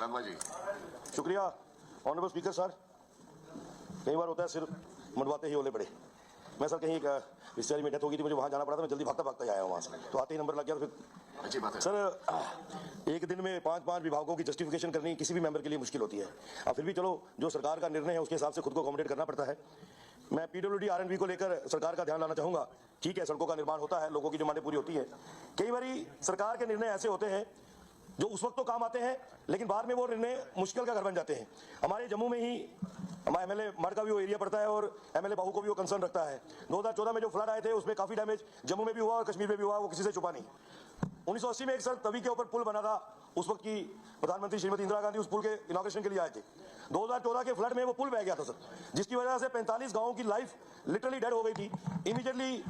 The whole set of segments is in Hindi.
वर्मा जी। शुक्रिया ऑनरेबल स्पीकर सर। कई बार होता है सिर्फ मंडवाते ही ओले पड़े। मैं सर कहीं एक रिश्तेदारी में डेथ हो गई थी, मुझे वहाँ जाना पड़ा था, मैं जल्दी भागता भागता आया वहाँ से, तो आते ही नंबर लग गया। तो फिर अच्छी बात है सर एक दिन में 5 विभागों की जस्टिफिकेशन करनी किसी भी मेंबर के लिए मुश्किल होती है। अब फिर भी चलो जो सरकार का निर्णय है उसके हिसाब से खुद को अकोमोडेट करना पड़ता है। मैं पीडब्ल्यूडी आरएनबी को लेकर सरकार का ध्यान लाना चाहूँगा। ठीक है, सड़कों का निर्माण होता है, लोगों की डिमांडें पूरी होती है। कई बारी सरकार के निर्णय ऐसे होते हैं जो उस वक्त तो काम आते हैं, लेकिन बाद में वो निर्णय मुश्किल का घर बन जाते हैं। हमारे जम्मू में ही हमारा एमएलए मड का भी वो एरिया पड़ता है और एमएलए बाहू को भी वो कंसर्न रखता है। 2014 में जो फ्लड आए थे उसमें काफी डैमेज जम्मू में भी हुआ और कश्मीर में भी हुआ, वो किसी से छुपा नहीं। 1980 में एक सर तवी के ऊपर पुल बना था, उस वक्त की प्रधानमंत्री श्रीमती इंदिरा गांधी उस पुल के इनॉग्रेशन के लिए आए थे। 2014 के फ्लड में वो पुल बह गया था सर, जिसकी वजह से 45 गांवों की लाइफ लिटरली डेड हो गई थी। इमीडिएटली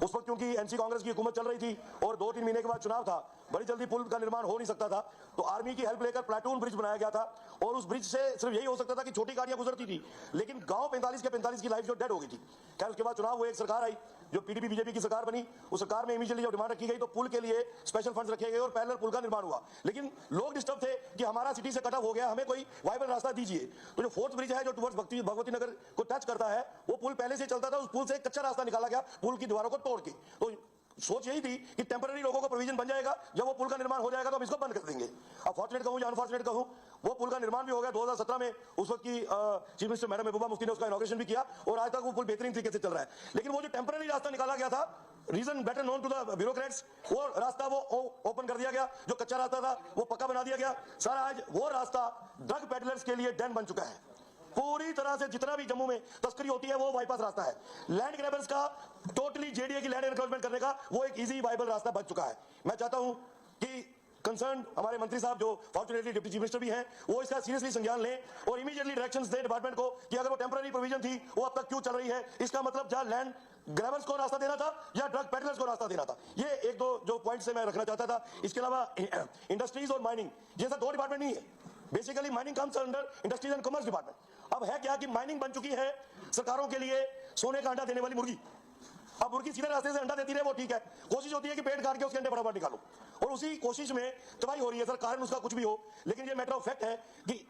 उस वक्त क्योंकि एनसी कांग्रेस की हुकूमत चल रही थी और 2-3 महीने के बाद चुनाव था, बड़ी जल्दी पुल का निर्माण हो नहीं सकता था, तो आर्मी की हेल्प लेकर प्लाटून ब्रिज बनाया गया था। और उस ब्रिज से सिर्फ यही हो सकता था कि छोटी गाड़ियां गुजरती थी, लेकिन गांव 45 के 45 की लाइफ जो डेड हो गई थी। खैर उसके बाद चुनाव हुए, एक सरकार आई जो पीडीपी बीजेपी की सरकार बनी। उस सरकार में इमीडिएटली जब डिमांड रखी गई तो पुल के लिए स्पेशल फंड्स रखे गए और पैरेलल पुल का निर्माण हुआ। लेकिन लोग डिस्टर्ब थे कि हमारा सिटी से कट ऑफ हो गया, हमें कोई वाइबल रास्ता दीजिए। तो जो फोर्थ ब्रिज है जो टुवर्ड्स भगवती नगर को टच करता है, वो पुल पहले से चलता था, उस पुल से एक कच्चा रास्ता निकाला गया पुल की दीवारों को तोड़ के। तो सोच यही थी कि टेंपररी लोगों को प्रोविजन बन जाएगा, जब वो पुल का निर्माण हो जाएगा तो हम इसको बंद कर देंगे। अब फॉर्चुनेट कहूं या अनफॉर्चुनेट कहूं, वो पुल का निर्माण भी हो गया। 2017 में उस वक्त की chief minister madam Mehbooba Mufti ने उसका इनॉग्रेशन भी किया और आज तक वो पुल बेहतरीन तरीके से चल रहा है। लेकिन वो जो टेंपररी रास्ता निकाला गया था, reason better known to the bureaucrats, वो रास्ता वो ओपन कर दिया गया। जो कच्चा रास्ता था वो पक्का बना दिया गया। सर आज वो रास्ता ड्रग पेडलर्स के लिए डैन बन चुका है। पूरी तरह से जितना भी जम्मू में तस्करी होती है वो बाईपास रास्ता है। लैंड ग्रैबर्स का टोटली जेडीए की लैंड एनक्रोचमेंट करने का वो एक इजी वाइबल रास्ता बन चुका है। मैं चाहता हूं कि कंसर्न हमारे मंत्री साहब जो फॉर्चुनेटली डिप्टी चीफ मिनिस्टर भी हैं, वो इसका सीरियसली संज्ञान लें और इमीडिएटली डायरेक्शंस दें डिपार्टमेंट को कि अगर वो टेंपररी प्रोविजन थी वो अब तक क्यों चल रही है। इसका मतलब जहां लैंड ग्रैबर्स को रास्ता देना था या ड्रग पेडलर्स को रास्ता देना था। ये एक दो जो पॉइंट से मैं रखना चाहता था। इसके अलावा इंडस्ट्रीज और माइनिंग, ये सब दो डिपार्टमेंट नहीं है। Basically mining comes under industries and commerce department. अब है क्या कि माइनिंग बन चुकी है सरकारों के लिए सोने का अंडा देने वाली मुर्गी। अब मुर्गी सीधे रास्ते से अंडा देती रहे वो ठीक है, कोशिश होती है कि पेट काट के उसके अंडे फटाफट निकालो, और उसी कोशिश में तबाही हो रही है सर। कारण उसका कुछ भी हो, लेकिन ये मैटर ऑफ फैक्ट है कि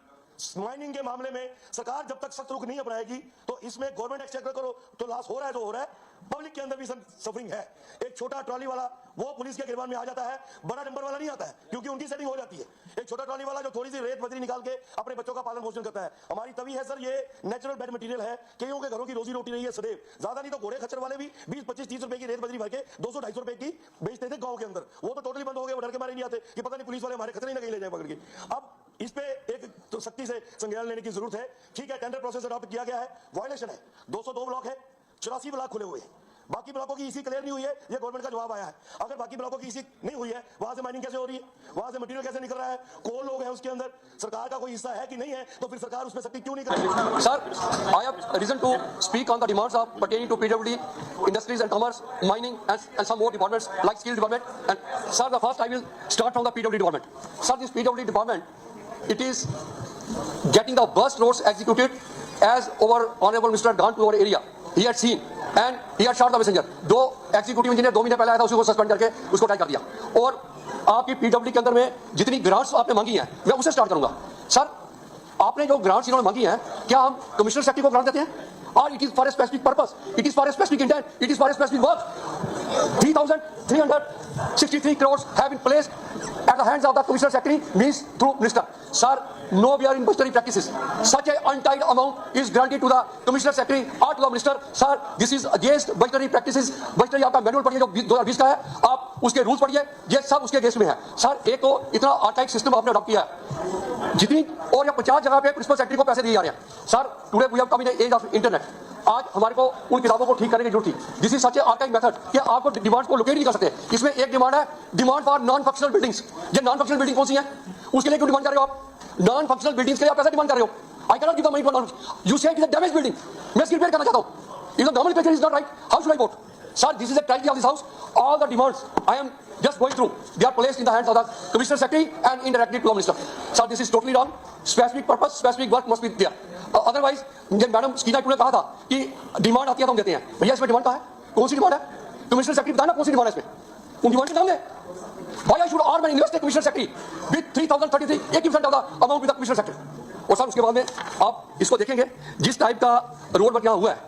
माइनिंग के मामले में सरकार जब तक सख्त रुख नहीं अपनाएगी तो इसमें गवर्नमेंट एक्सचेकर करो तो लॉस हो रहा है जो हो रहा है, पब्लिक के अंदर भी सफरिंग है। एक छोटा ट्रॉली वाला वो पुलिस के गिरबान में आ जाता है, बड़ा नंबर वाला नहीं आता है क्योंकि उनकी सेटिंग हो जाती है। एक छोटा ट्रॉली वाला जो थोड़ी सी रेत बजरी निकाल के अपने बच्चों का पालन पोषण करता है। हमारी तभी है सर, ये नेचुरल बेड मटेरियल है, कईयों के घरों की रोजी रोटी नहीं है सदैव। ज्यादा नहीं तो घोड़े खच्चर वाले भी 20-25-30 रुपए की रेत बजरी भर के 200-250 रुपए की बेचते थे गांव के अंदर। वो तो टोटली बंद हो गए, वो डर के मारे नहीं आते कि पता नहीं पुलिस वाले हमारे खतरे नहीं ले जाए पकड़ के। अब इस पे एक तो सख्ती से संज्ञान लेने की जरूरत है। ठीक है, टेंडर प्रोसेस अडॉप्ट किया गया है, वायलेशन है। 202 ब्लॉक है, 84 ब्लॉक खुले हुए हैं, बाकी ब्लॉकों की ईसी क्लियर नहीं हुई है। ये गवर्नमेंट का जवाब आया है। अगर बाकी ब्लॉकों की ईसी नहीं हुई है, वहां से माइनिंग कैसे हो रही है, वहां से मटेरियल कैसे निकल रहा है, कौन लोग हैं उसके अंदर, सरकार का कोई हिस्सा है कि नहीं है, तो फिर सरकार उसमें सख्ती क्यों नहीं कर रही? Sir, I have reason to speak on the demands of pertaining to PWD, industries and commerce, mining, and some more departments like skill development. And sir, the first I will start from the PWD department. Sir, this PWD department, it is getting the bus roads executed as our honorable minister had gone to our area. He had seen and he had shot the messenger. दो एग्जीक्यूटिव इंजीनियर 2 महीने पहले आया था, उसी को सस्पेंड करके उसको ट्राई कर दिया। और आपकी पीडब्ल्यूडी के अंदर में जितनी ग्रांट्स आपने मांगी हैं मैं उससे स्टार्ट करूंगा। सर, आपने जो ग्रांट्स इन्होंने मांगी हैं, क्या हम कमिश्नर सेक्रेटरी को ग्रांट देते हैं? और it is for a specific purpose, it is for a specific intent, it is for a specific work. 3,363 crores have been placed at the hands of the commissioner secretary, means through minister. Sir, no, we are in budgetary practices. Such a untied amount is granted to the commissioner secretary or to the minister. Sir, this is against budgetary practices. budgetary आपका मैनुअल पढ़िए जो 2020 का है, आप उसके रूल्स पढ़िए, ये सब उसके अगेंस्ट में है। सर, एक तो इतना आर्काइक सिस्टम आपने अडॉप्ट किया है, जितनी और या 50 जगह पे प्रिंसिपल सेक्रेटरी को पैसे दिए जा रहे हैं। Sir, today we have come in age of internet. आज हमारे को उन किताबों को ठीक करने की जरूरत थी। This is such A archaic method कि आपको डिमांड को लोकेट नहीं कर सकते। इसमें एक डिमांड है, demand for non functional buildings. ये नॉन फंक्शनल बिल्डिंग कौन सी है, उसके लिए क्यों डिमांड कर रहे हो आप? नॉन फंक्शनल बिल्डिंग्स के लिए आप पैसा डिमांड कर रहे हो। I can not give the money for none, you say it is a damage building. मैं इसकी रिपेयर करना चाहता हूं। If the nomenclature is not right, how should I vote? Sir, this is a tragedy of this house. All the demands I am just going through, they are placed in the hands of the commissioner secretary and indirectly to the minister. Sir, this is totally wrong. Specific purpose, specific work must be there. Otherwise, जब मैडम स्कीना ने कहा था कि डिमांड आती है तो हम देते हैं, भैया इसमें डिमांड कहाँ है, कौन सी डिमांड है? कमिश्नर सेक्रेटरी बताना कौन सी डिमांड है इसमें। उनकी डिमांड के सामने Why I should arm and invest a commissioner secretary with 3,033 80% of the amount with the commissioner secretary? और सर उसके बाद में आप इसको देखेंगे जिस टाइप का रोड वर्क यहाँ हुआ है,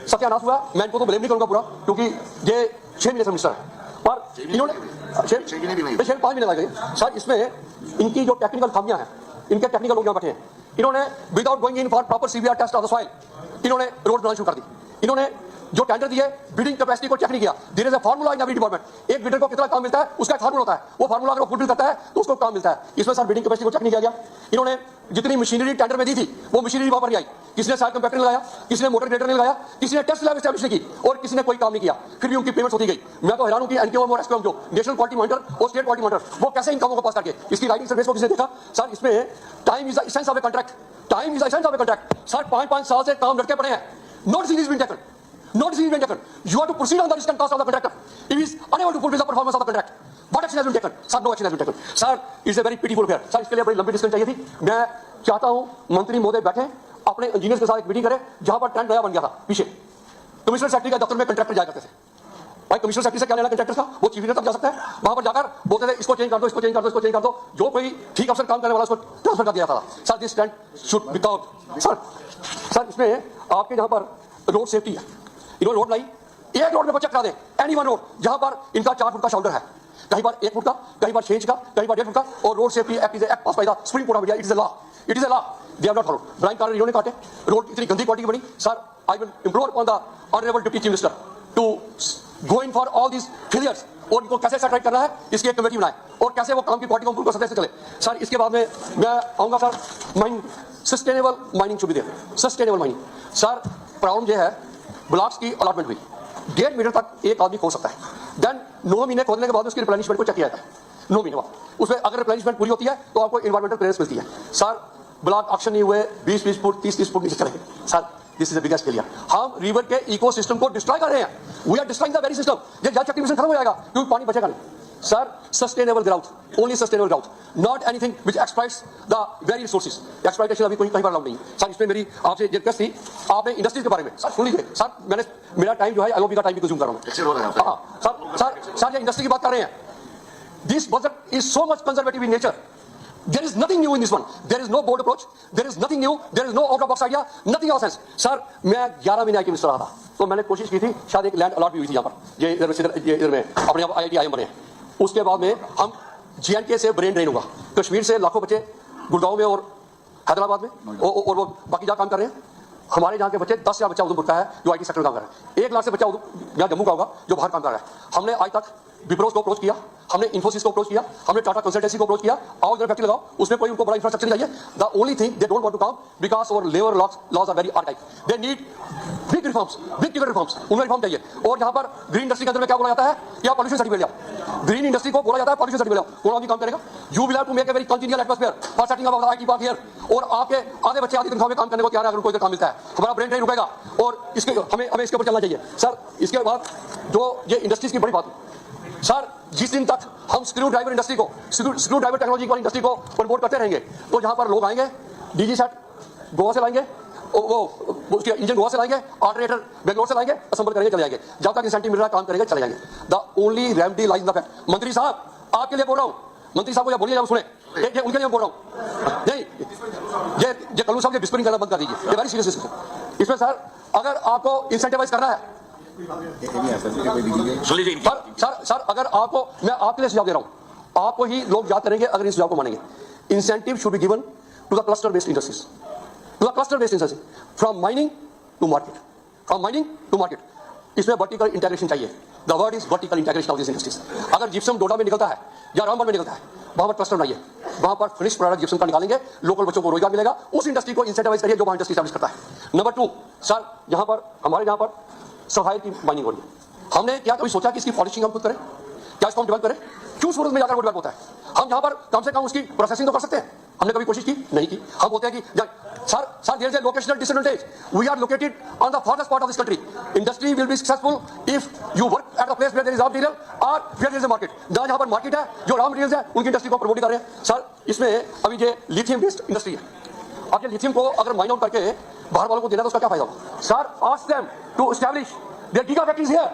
सत्यानाश हुआ है, मैं इनको तो ब्लेम नहीं करूंगा पूरा क्योंकि ये 6 महीने से मिनिस्टर है पर इन्होंने 5 महीने लगे सर। इसमें इनकी जो टेक्निकल खामियां हैं, इनके टेक्निकल लोग यहाँ बैठे हैं, इन्होंने without going in for proper CBR test of the soil इन्होंने रोड बनाना शुरू कर दी। इन्होंने जो टेंडर दिए बिडिंग कैपेसिटी को चेक नहीं किया। There is a formula in every department. एक बिडर को कितना काम मिलता है उसका एक फार्मूला होता है, वो फार्मूला अगर वो फुलफिल करता है तो उसको काम मिलता है। इसमें सर बिडिंग कैपेसिटी को चेक नहीं किया गया। इन्होंने जितनी मशीनरी टेंडर में दी थी वो मशीनरी वहां पर नहीं आई। किसी ने साइड कंपैक्टर नहीं लगाया, किसी ने मोटर ग्रेडर नहीं लगाया, किसी ने टेस्ट लैब एस्टैब्लिश नहीं की और किसी ने कोई काम नहीं किया, फिर भी उनकी पेमेंट्स होती गई। मैं तो हैरान हूं कि एनक्यूएम और एसक्यूएम जो नेशनल क्वालिटी मॉनिटर और स्टेट क्वालिटी मॉनिटर वो कैसे इन कामों को पास करके इसकी राइटिंग सर्विस को किसी ने देखा। सर इसमें time is the essence of a contract, time is the essence of a contract. Sir 5-5 साल से काम लटके पड़े हैं, not series been taken, no decision has been taken. You have to proceed on the risk and cost of the contractor. If he is unable to fulfill the performance of the contract, what action has been taken? Sir, no action has been taken. Sir, it's a very pitiful affair. Sir, इसके लिए बड़ी लंबी डिस्कशन चाहिए थी। मैं चाहता हूं मंत्री महोदय बैठे अपने इंजीनियर्स के साथ एक मीटिंग करें जहां पर ट्रेंड नया बन गया था पीछे। कमिश्नर सेक्रेटरी का दफ्तर में कंट्रैक्टर जाया करते थे। भाई कमिश्नर सेक्रेटरी से क्या लेना कंट्रैक्टर का, वो चीफ इंजीनियर तक जा सकता है। वहां पर जाकर बोलते थे इसको चेंज कर दो, इसको चेंज कर दो, इसको चेंज कर दो। जो कोई ठीक अफसर काम करने वाला उसको ट्रांसफर कर दिया था। Sir this trend should be cut. Sir इसमें आपके जहां पर रोड सेफ्टी है, इन्होंने रोड लाई, एक रोड में को चेक करा दें, एनी वन रोड जहां पर इनका 4 फुट का शोल्डर है, कहीं पर 1 फुट का, कहीं पर 6 इंच का, कहीं पर 1.5 फुट का। और road safety act is act pass by the Supreme Court of India, it is a law, it is a law, they have not followed. Blind corner इन्होंने काटे, रोड इतनी गंदी क्वालिटी की बनी। Sir I will implore on the honourable deputy chief minister to go in for all these failures और इनको कैसे सेट राइट करना है इसकी एक कमेटी बनाए और कैसे वो काम की क्वालिटी को इम्प्रूव कर सकते हैं चले। सर इसके बाद में मैं आऊंगा sir mining, sustainable mining should be there, sustainable mining. Sir problem ये है ब्लॉक्स की अलॉटमेंट हुई, 1.5 मीटर तक एक आदमी खोद सकता है, देन 9 महीने खोदने के बाद उसकी रिप्लेनिशमेंट को चेक किया जाता है। 9 महीने बाद उसमें अगर रिप्लेनिशमेंट पूरी होती है तो आपको एनवायरमेंटल क्लियरेंस मिलती है। सर ब्लॉक ऑक्शन नहीं हुए 20-20 फुट 30-30 फुट नीचे चले गए। Sir this is the biggest failure. हम रिवर के इकोसिस्टम को डिस्ट्रॉय कर रहे हैं, we are destroying the very system. ये जल शक्ति मिशन खत्म हो जाएगा क्योंकि पानी बचेगा नहीं। Sir sustainable growth, only sustainable growth, not anything which exploits the very resources. Exploitation अभी कोई कहीं पर अलाउड नहीं। सर इसमें मेरी आपसे रिक्वेस्ट थी, आपने इंडस्ट्रीज के बारे में सर सुन लीजिए। सर मैंने मेरा टाइम जो है एलओपी का टाइम भी कंज्यूम कर रहा हूं। सर ये इंडस्ट्री की बात कर रहे हैं। This budget is so much conservative in nature, there is nothing new in this one, there is no bold approach, there is nothing new, there is no out of box idea, nothing of sense. Sir मैं 11 महीने आईटी मिनिस्टर रहा था तो मैंने कोशिश की थी, शायद एक लैंड अलॉट भी हुई थी यहाँ पर, ये इधर में अपने आप IIT IIM बने। उसके बाद में हम JNK से ब्रेन ड्रेन हुआ, कश्मीर से लाखों बच्चे गुड़गांव में और हैदराबाद में और वो बाकी जगह काम कर रहे हैं। हमारे यहाँ के बच्चे 10,000 बच्चा उधमपुर का है जो IT सेक्टर में काम कर रहा है, 1 लाख से बच्चा यहाँ जम्मू का होगा जो बाहर काम कर रहा है। हमने आज तक विप्रोस को अप्रोच किया, हमने इन्फोसिस को अप्रोच किया, हमने टाटा कंसल्टेंसी को अप्रोच किया, आओ इधर फैक्ट्री लगाओ, उसमें कोई उनको बड़ा इंफ्रास्ट्रक्चर नहीं चाहिए। The only thing they don't want to come because our labour laws are very archaic, they need big reforms, big ticket reforms, उन्हें रिफॉर्म चाहिए। और यहाँ पर ग्रीन इंडस्ट्री के अंदर में क्या बोला जाता है कि आप पॉल्यूशन सर्टिफिकेट लिया, ग्रीन इंडस्ट्री को बोला जाता है पॉल्यूशन सर्टिफिकेट लिया, कौन आदमी काम करेगा? You will have to make a very continual atmosphere for setting up the IT park here. और आपके आधे बच्चे आधी तनख्वाह में काम करने को तैयार है अगर उनको इधर काम मिलता है, हमारा ब्रेन ड्रेन रुकेगा और इसके हमें इसके ऊपर चलना चाहिए। सर इसके बाद जो ये इंडस्ट्रीज की बड़ी बात, सर जिस दिन तक हम स्क्रू ड्राइवर इंडस्ट्री को, स्क्रू ड्राइवर टेक्नोलॉजी वाली इंडस्ट्री को प्रमोट करते रहेंगे तो जहां पर लोग आएंगे DG सेट गोवा से लाएंगे, वो उसके इंजन गोवा से लाएंगे, ऑल्टरनेटर बेंगलोर से लाएंगे, असेंबल करेंगे चले जाएंगे, जब तक इंसेंटिव मिल रहा है काम करेंगे चले जाएंगे। The only remedy lies in the fact. मंत्री साहब आपके लिए बोल रहा हूं, मंत्री साहब को जब बोलिए जब सुने, ये उनके लिए बोल रहा हूं, नहीं ये कल्लू साहब ये विस्परिंग करना बंद कर दीजिए, ये वेरी सीरियस इशू। इसमें सर अगर आपको इंसेंटिवाइज करना है सर अगर आपको, मैं आपके लिए सुझाव दे रहा हूं, आपको ही लोग याद करेंगे अगर इस सुझाव को मानेंगे। Incentive should be given to the cluster based industries, to the cluster based industry, from mining to market, from mining to market. इसमें वर्टिकल इंटीग्रेशन चाहिए, the word is vertical integration of this industries. अगर जिप्सम डोडा में निकलता है या रामबन में निकलता है, वहां पर क्लस्टर बनाइए, वहां पर फिनिश प्रोडक्ट जिप्सम का निकालेंगे, लोकल बच्चों को रोजगार मिलेगा, उस इंडस्ट्री को इंसेंटिवाइज करिए जो वहां इंडस्ट्री स्टैब्लिश करता है। नंबर 2 सर यहां पर हमारे यहां पर सफाई की माइनिंग हो रही है, हमने क्या कभी सोचा कि इसकी पॉलिशिंग हम खुद करें, क्या इसको हम डेवलप करें? क्यों सूरत में जाकर वो डेवलप होता है? हम यहाँ पर कम से कम उसकी प्रोसेसिंग तो कर सकते हैं, हमने कभी कोशिश की नहीं की। हम बोलते हैं कि sir there is a locational disadvantage, we are located on the forest part of this country, industry will be successful if you work at the place where there is raw material और where there is a market. जहां पर मार्केट है, जो रॉ मटेरियल्स है उनकी इंडस्ट्री को प्रमोट कर रहे हैं। सर इसमें अभी ये लिथियम बेस्ड इंडस्ट्री है, अब ये लिथियम को अगर माइन आउट करके बाहर वालों को देना तो उसका क्या फायदा होगा? Sir ask them to establish their giga factories here,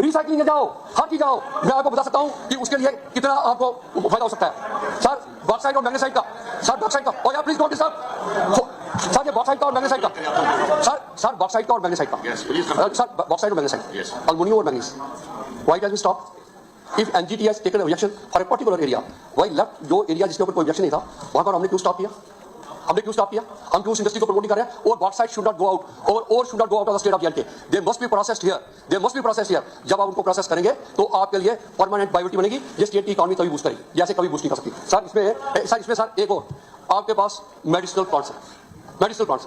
recycling में जाओ, हर चीज जाओ। मैं आपको बता सकता हूं कि उसके लिए कितना आपको फायदा हो सकता है। सर बॉक्साइट और मैग्नेसाइट का, सर बॉक्साइट का, और यार प्लीज डोंट डिस्टर्ब। सर ये बॉक्साइट का और मैग्नेसाइट का, सर बॉक्साइट का और मैग्नेसाइट का, सर बॉक्साइट और मैग्नेसाइट, अल्युमिनियम और manganese, why does we stop? If NGT has taken objection for a particular area, why left जो एरिया जिसके ऊपर कोई objection नहीं था वहां पर हमने क्यों स्टॉप किया? हमने क्यों स्टॉप किया? हम क्यों उस इंडस्ट्री को प्रमोट नहीं कर रहे हैं? और bauxite should not go out, और should not go out of the state of JNK. They must be processed here, they must be processed here. जब आप उनको प्रोसेस करेंगे तो आपके लिए परमानेंट बायोटी बनेगी, ये स्टेट की इकोनॉमी तभी बूस्ट करेगी, जैसे कभी बूस्ट नहीं कर सकती। सर इसमें सर एक और आपके पास मेडिसिनल प्लांट्स है, medicinal plants.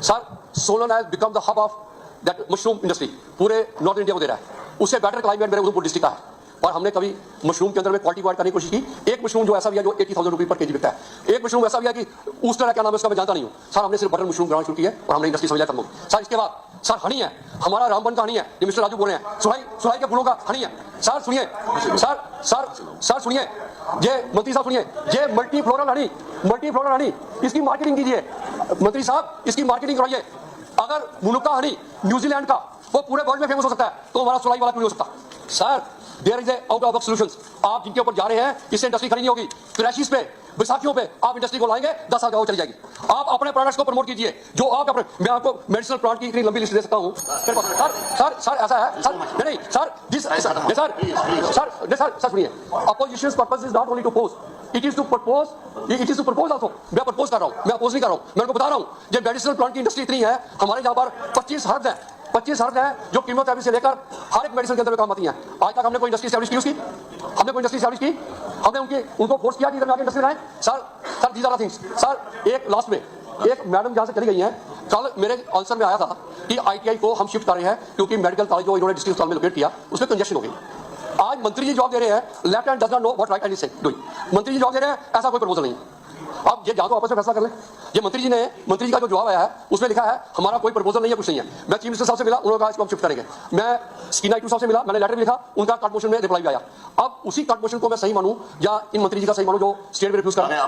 Sir Solan has become the hub of that mushroom industry, पूरे नॉर्थ इंडिया को दे रहा है। उससे बेटर क्लाइमेट मेरे उधमपुर डिस्ट्रिक्ट का है, और हमने कभी मशरूम के अंदर में क्वालिटी वाइड करने की कोशिश की। एक मशरूम जो ऐसा भी है जो 80,000 रुपये पर केजी बिकता है, एक मशरूम ऐसा भी है कि ऊस्टर है, क्या नाम है उसका मैं जानता नहीं हूँ। सर हमने सिर्फ बटर मशरूम ग्राउंड शुरू की है और हमने इंडस्ट्री समझा खत्म होगी। सर इसके बाद सर हनी है, हमारा रामबन का हनी है, ये मिस्टर राजू बोल रहे हैं, सुराई के फूलों का हनी है। सर सुनिए, सर सुनिए, ये मंत्री साहब सुनिए, ये मल्टी फ्लोरल हनी, इसकी मार्केटिंग कीजिए मंत्री साहब, इसकी मार्केटिंग करवाइए। अगर मुनुका हनी न्यूजीलैंड का वो पूरे वर्ल्ड में फेमस हो सकता है, तो हमारा सुराई वाला क्यों नहीं हो सकता? Sir there is a out of solutions. आप जिनके ऊपर जा रहे हैं इससे इंडस्ट्री खड़ी नहीं होगी। क्रैशिस पे, बैसाखियों पे आप इंडस्ट्री को लाएंगे, 10 साल चली जाएगी। आप अपने प्रोडक्ट्स को प्रमोट कीजिए जो आप अपने, मैं आपको मेडिसिनल प्लांट की इतनी लंबी लिस्ट दे सकता हूं। सर ऐसा है सर, नहीं सर सुनिए, opposition purpose is not only to pose, it is to propose also. मैं प्रपोज कर रहा हूं, मैं अपोज नहीं कर रहा हूं, मैं उनको बता रहा हूं ये मेडिसिनल प्लांट की इंडस्ट्री इतनी है, हमारे यहाँ पर 25 हर्ब्स हैं, 25 हर्ब्स हैं जो कीमोथेरेपी से लेकर हर एक मेडिसिन के अंदर काम आती हैं। आज तक हमने कोई इंडस्ट्री एस्टैब्लिश की उसकी? हमने कोई इंडस्ट्री एस्टैब्लिश की? हमने उनको फोर्स किया कि इधर आके इंडस्ट्री लाएं? Sir these are things. Sir एक लास्ट में एक मैडम जहां से चली गई हैं, कल मेरे आंसर में आया था कि ITI को हम शिफ्ट कर रहे हैं क्योंकि मेडिकल कॉलेज जो इन्होंने डिस्ट्रिक्ट में लोकेट किया उसमें कंजेशन हो गई। आज मंत्री जी जवाब दे रहे हैं, left hand does not know what right hand is doing. मंत्री जी जवाब दे रहे हैं ऐसा कोई प्रपोजल नहीं। अब ये जाओ आपस में फैसला कर लें। ये मंत्री जी का जो जवाब आया है उसमें लिखा है हमारा कोई प्रपोजल नहीं है, कुछ नहीं है। मैं चीफ मिनिस्टर साहब से मिला, उन्होंने कहा इसको हम शिफ्ट करेंगे। मैं स्कीना साहब से मिला, मैंने लेटर भी लिखा, उनका कट मोशन में रिप्लाई भी आया। अब उसी कट मोशन को मैं सही मानूं या इन मंत्री जी का सही मानूं जो स्टेट में रिफ्यूज कर रहे हैं?